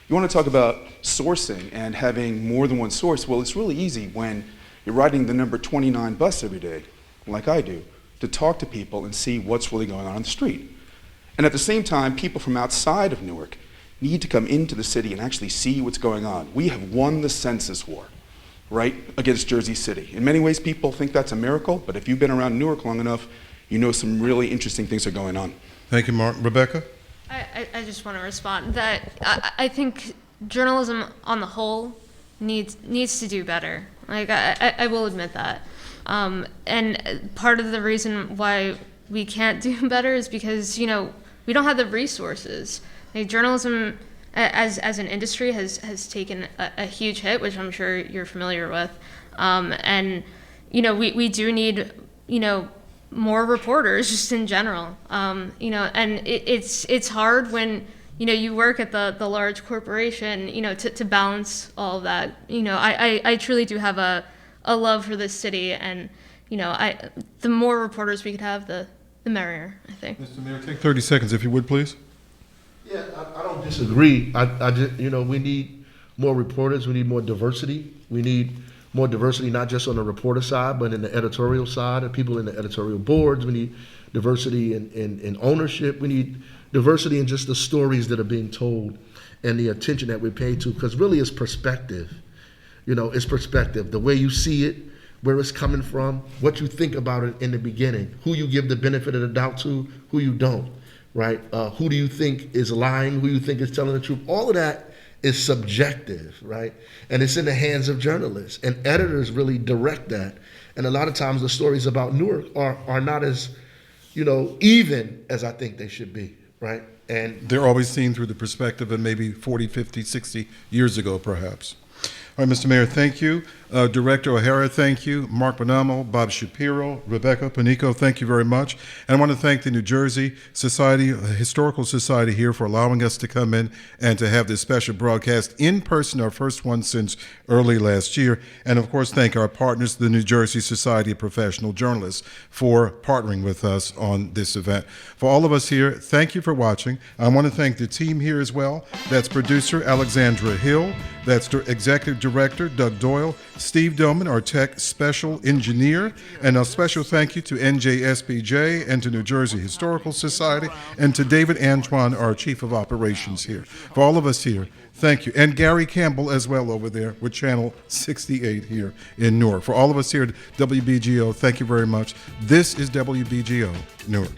You want to talk about sourcing and having more than one source? Well, it's really easy when you're riding the number 29 bus every day, like I do, to talk to people and see what's really going on the street. And at the same time, people from outside of Newark need to come into the city and actually see what's going on. We have won the census war, right, against Jersey City. In many ways, people think that's a miracle, but if you've been around Newark long enough, you know some really interesting things are going on. Thank you, Mark. Rebecca? I just want to respond that I think journalism on the whole needs to do better. Like, I will admit that. And part of the reason why we can't do better is because, we don't have the resources. Like, journalism as an industry has taken a huge hit, which I'm sure you're familiar with. And, we do need, more reporters just in general. And it's hard when, you work at the large corporation, to balance all of that. I truly do have a love for this city, and, the more reporters we could have, the merrier, I think. Mr. Mayor, take 30 seconds if you would, please. Yeah, I don't disagree. I just, we need more reporters. We need more diversity. We need more diversity, not just on the reporter side, but in the editorial side, and people in the editorial boards. We need diversity in ownership. We need diversity in just the stories that are being told and the attention that we pay to, because really it's perspective. It's perspective. The way you see it, where it's coming from, what you think about it in the beginning, who you give the benefit of the doubt to, who you don't, right? Who do you think is lying, who you think is telling the truth? All of that is subjective, right? And it's in the hands of journalists, and editors really direct that. And a lot of times the stories about Newark are not as, even as I think they should be, right? And they're always seen through the perspective of maybe 40, 50, 60 years ago, perhaps. All right, Mr. Mayor, thank you. Director O'Hara, thank you. Mark Bonamo, Bob Shapiro, Rebecca, Panico, thank you very much. And I want to thank the New Jersey Historical Society here for allowing us to come in and to have this special broadcast in person, our first one since early last year. And of course, thank our partners, the New Jersey Society of Professional Journalists, for partnering with us on this event. For all of us here, thank you for watching. I want to thank the team here as well. That's producer Alexandra Hill. That's Executive Director Doug Doyle. Steve Doman, our tech special engineer, and a special thank you to NJSBJ and to New Jersey Historical Society, and to David Antoine, our Chief of Operations here. For all of us here, thank you. And Gary Campbell as well over there with Channel 68 here in Newark. For all of us here at WBGO, thank you very much. This is WBGO Newark.